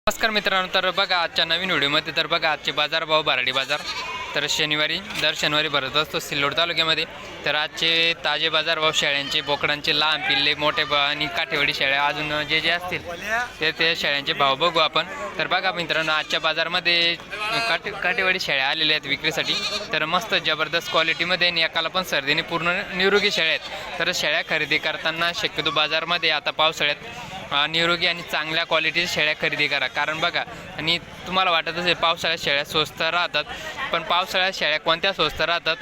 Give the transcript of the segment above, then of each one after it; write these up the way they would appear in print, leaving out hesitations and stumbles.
नमस्कार मित्रांनो, तर बघा आजच्या नवीन व्हिडिओमध्ये तर बघा आजचे बाजारभाव भराडी बाजार तर दर शनिवारी भरत असतो सिल्लोड तालुक्यामध्ये। तर आजचे ताजे बाजारभाव शेळ्यांचे, बोकडांचे, लहान पिल्ले, मोठे आणि काठेवाडी शेळ्या अजून जे असतील ते शेळ्यांचे भाव बघू आपण। तर बघा मित्रांनो, आजच्या बाजारमध्ये काठेवाडी शेळ्या आलेल्या आहेत विक्रीसाठी। तर मस्त जबरदस्त क्वालिटीमध्ये आणि एकाला पण सर्दीने पूर्ण निरोगी शेळ्या आहेत। तर शेळ्या खरेदी करताना शक्यतो बाजारमध्ये आता पावसाळ्यात निरोगी आणि चांगल्या क्वालिटीच्या शेळ्या खरेदी करा। कारण बघा, आणि तुम्हाला वाटत असेल पावसाळ्यात शेळ्या स्वस्त राहतात, पण पावसाळ्यात शेळ्या कोणत्या स्वस्त राहतात?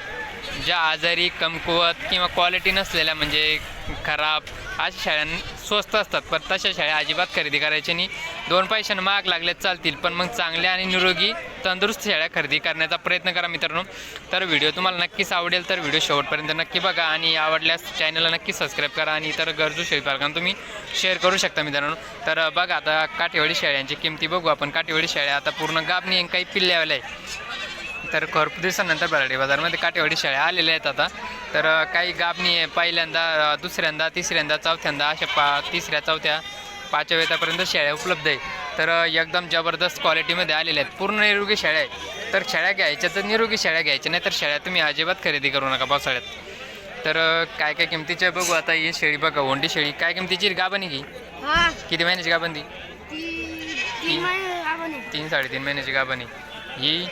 ज्या आजारी, कमकुवत किंवा क्वालिटी नसलेल्या म्हणजे खराब अशा शेळ्या स्वस्त असतात। पण तशा शेळ्या अजिबात खरेदी करायची नाही। 2 पैशांना महाग लागले चालतील, पण मग चांगल्या आणि निरोगी तंदुरुस्त शेळ्या खरेदी करण्याचा प्रयत्न करा मित्रांनो। तर व्हिडिओ तुम्हाला नक्कीच आवडेल, तर व्हिडिओ शेवटपर्यंत नक्की बघा आणि आवडल्यास चॅनलला नक्की सबस्क्राईब करा आणि इतर गरजू शेळी पालकांना तुम्ही शेअर करू शकता मित्रांनो। तर बघा आता काठेवाडी शेळ्यांची किमती बघू आपण। काठेवाडी शेळ्या आता पूर्ण गाभणी आणि काही पिल्ल्यावाल्या आहे। तर भरपूर दिवसानंतर भराडी बाजारमध्ये काठेवाडी शेळ्या आलेल्या आहेत आता। तर काही गाभणी आहे, पहिल्यांदा, दुसऱ्यांदा, तिसऱ्यांदा, चौथ्यांदा अशा तिसऱ्या, चौथ्या, 5व्या वेतापर्यंत शेळ्या उपलब्ध आहे। तर एकदम जबरदस्त क्वालिटीमध्ये आलेल्या आहेत, पूर्ण निरोगी शेळ्या आहेत। तर शेळ्या घ्यायच्या तर निरोगी शेळ्या घ्यायच्या, नाही तर शेळ्या तुम्ही अजिबात खरेदी करू नका पावसाळ्यात। तर काय काय किमतीचे बघू आता। ही शेळी बघा, होंडी शेळी काय किमतीची गाभण आहे की किती महिन्याची गाभण ती? 3-3.5 महिन्याची गाभण आहे। ही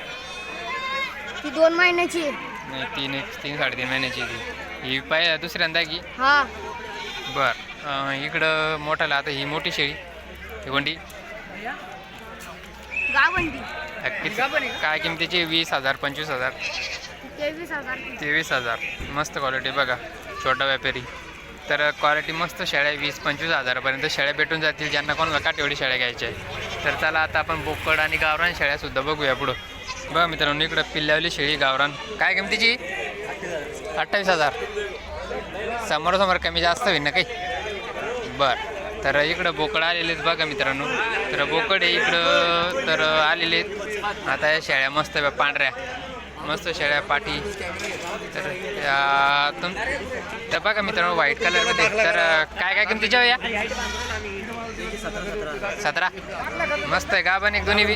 2 महिन्याची नाही, 3-3.5 महिन्याची ही दुसऱ्यांदा की बर। इकडं मोठाला आता ही मोठी शेळी, ही वंडी काय किमतीची? 20,000, 25,000, 23,000। मस्त क्वालिटी बघा, छोटा व्यापारी। तर क्वालिटी मस्त शेळ्या 20-25 हजारापर्यंत शेळ्या भेटून जातील ज्यांना कोणाला काठेवाडी शेळ्या घ्यायच्या आहे। तर चला आता आपण बोकड आणि गावरान शेळ्यासुद्धा बघूया पुढं। बघा मित्रांनो, इकडं पिल्ल्यावली शेळी गावरान काय किमतीची? 28,000। समोरासमोर कमी जास्त होईल ना काही? बरं। तर इकडं बोकड आलेले आहेत बघा मित्रांनो। तर बोकड आहे इकडं तर आलेले आहेत। आता या शेळ्या मस्त पांढऱ्या मस्त शेळ्या पाठी। तर बघा मित्रांनो, व्हाईट कलरमध्ये। तर काय काय किमतीच्या या? 17। मस्त आहे गाभण एक दोन्ही बी,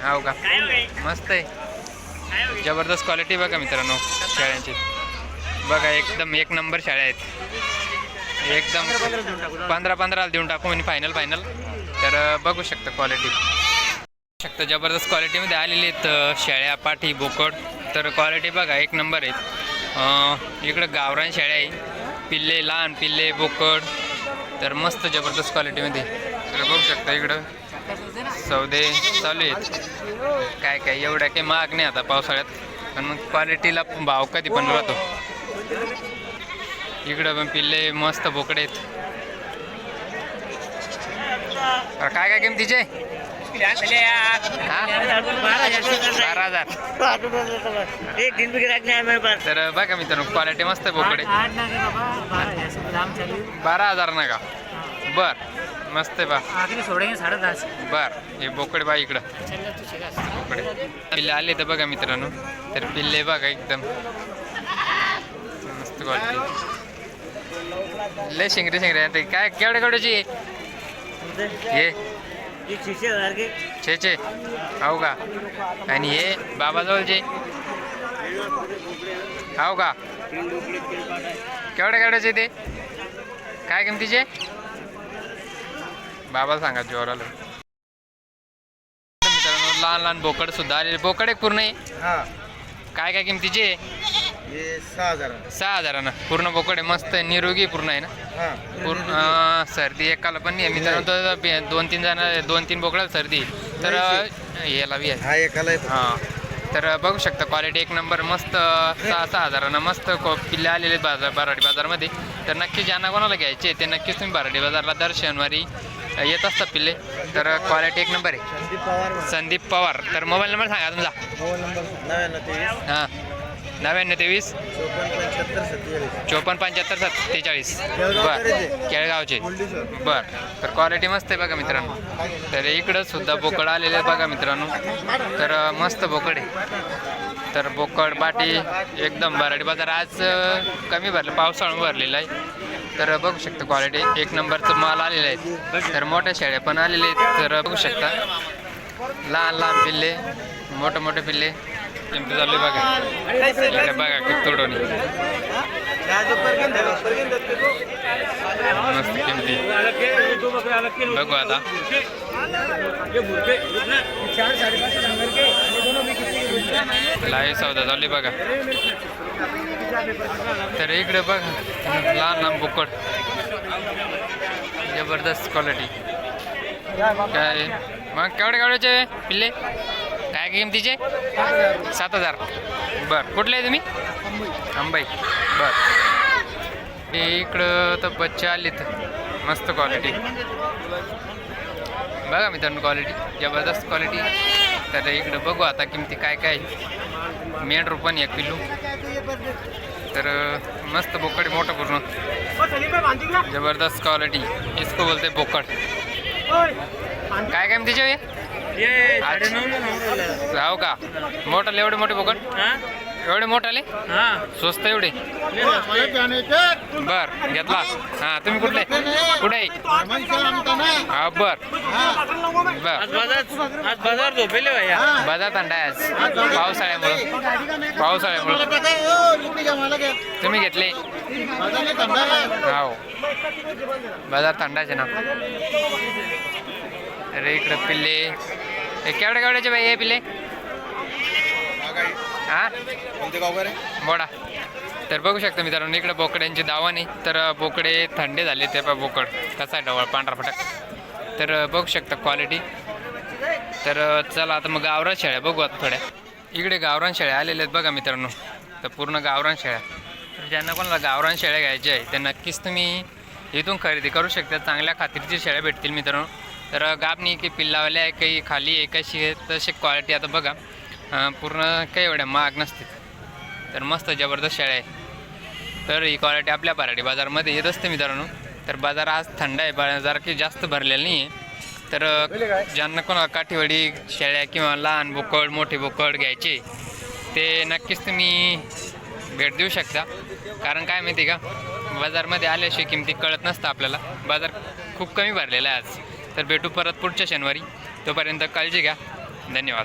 हो का? मस्त आहे, जबरदस्त क्वालिटी बघा मित्रांनो शेळ्यांची। बघा एकदम एक नंबर शेळ्या आहेत, एकदम 15-15 देऊन टाकू आणि फायनल। तर बघू शकता क्वालिटी, जबरदस्त क्वालिटीमध्ये आलेली आहेत शेळ्या, पाठी, बोकड। तर क्वालिटी बघा एक नंबर आहेत। इकडं गावरान शेळ्या आहे, पिल्ले, लहान पिल्ले, बोकड। तर मस्त जबरदस्त क्वालिटीमध्ये। तर बघू शकता इकडं सौदे चालू आहेत। काय एवढ्या काही महाग नाही आता पावसाळ्यात, पण मग क्वालिटीला भाव कधी पण राहतो। इकडं पण पिल्ले मस्त बोकडे आहेत। काय किमतीचे? 12,000। तर बघा मित्रांनो, क्वालिटी मस्त बोकडे। 12,000 ना का? बर, मस्त आहे बा। बर, हे बोकडे बा इकडं बोकडे पिल्ले आले तर बघा मित्रांनो। तर पिल्ले बघा एकदम मस्त क्वालिटी, लय शेंगरे काय केवढ्याची हे? 600 हो का? आणि हे बाबाजवळचे हो का? केवढ्याचे ते काय किमतीचे? बाबा सांगा जोराला। मित्रांनो, लहान बोकड सुद्धा आलेले। बोकड एक पूर्ण आहे, काय किमतीचे? 6,000 ना पूर्ण बोकड आहे, मस्त आहे, निरोगी पूर्ण आहे ना पूर्ण। सर्दी एकाला पण नाही मित्रांनो, तर 2-3 बोकडाला सर्दी, तर याला बी आहे हां। तर बघू शकता क्वालिटी एक नंबर, मस्त 6,000 मस्त पिल्ले आलेले भराडी बाजारमध्ये। तर नक्की ज्यांना कोणाला घ्यायचे ते नक्कीच तुम्ही भराडी बाजारला दर शनिवारी येत असतात पिल्ले। तर क्वालिटी एक नंबर आहे। संदीप पवार। तर मोबाईल नंबर सांगा तुमचा? हां, 9923 54 75 47। बरं, केळगावचे। बरं, तर क्वालिटी मस्त आहे बघा मित्रांनो। तर इकडं सुद्धा बोकड आलेले आहे बघा मित्रांनो। तर मस्त बोकड आहे। तर बोकड पाटी एकदम भराडी बाजार आज कमी भरलं, पावसाळ्यात भरलेला आहे। तर बघू शकता क्वालिटी एक नंबरचं माल आलेलं आहे. तर मोठ्या शेळ्या पण आलेले आहेत. तर बघू शकता लहान लहान पिल्ले मोठे मोठे पिल्ले किमती चालू बघा. इकडे बघा किती तोडवणी मस्त किमती बघू आता. लाईव्ह सौदा चालू बघा. तर इकडे बघा लहान लहान बोकड जबरदस्त क्वालिटी. काय मग केवढे केवढ्याचे पिल्ले काय किमतीचे 7,000. बरं कुठले आहे तुम्ही अंबाई. बरं इकडं तर बच्चे आलेत मस्त क्वालिटी बघा मित्रांनो क्वालिटी जबरदस्त क्वालिटी. तर इकडं बघू आता किमती काय काय. मेंढरू पण 1 किलो. तर मस्त बोकड मोठं पूर्ण जबरदस्त क्वालिटी इसको बोलते बोकड. काय काय तिचे हो का मोठाले एवढे मोठे बोकड एवढे मोठाले स्वस्त एवढे. बर घेतला. हां तुम्ही कुठले कुठे हा बर बर बाजार झोपेले भैया बाजार थंड आहे आज पावसाळ्यामुळं तुम्ही घेतले हो बाजार थंडाचे ना. अरे इकडे पिल्ले हे केवढ्या केवढ्याचे बाई हे पिल्ले हां मोडा. तर बघू शकता मित्रांनो इकडे बोकड्यांची दावा नाही. तर बोकडे थंडे झाले ते पा बोकड कसा आहे डवळ पांढरा फटक. तर बघू शकता क्वालिटी. तर चला आता मग गावरान शेळ्या बघू आता थोड्या. इकडे गावरान शेळ्या आलेल्या आहेत बघा मित्रांनो. तर पूर्ण गावरान शेळ्या. तर ज्यांना कोणाला गावरान शेळ्या घ्यायच्या आहे तर नक्कीच तुम्ही इथून खरेदी करू शकता. चांगल्या खात्रीची शेळ्या भेटतील मित्रांनो. तर गाबणी काही पिल्लावाल्या आहे काही खाली एकाशी आहे तशी क्वालिटी आता बघा पूर्ण काही एवढ्या महाग नसतील. तर मस्त जबरदस्त शेळ्या आहे. तर ही क्वालिटी आपल्या बराडी बाजारमध्ये येत असते मित्रांनो. तर बाजार आज थंड आहे बाजार की जास्त भरलेला नाही आहे. तर ज्यांना कोणाला काठीवाडी शेळ्या किंवा लहान बोकड मोठे बोकड घ्यायचे ते नक्कीच तुम्ही भेट देऊ शकता. कारण काय माहिती का बाजारमध्ये आल्याशिवाय किमती कळत नसतं आपल्याला. बाजार खूप कमी भरलेला आहे आज. तर भेटू परत पुढच्या शनिवारी. तोपर्यंत काळजी घ्या. धन्यवाद.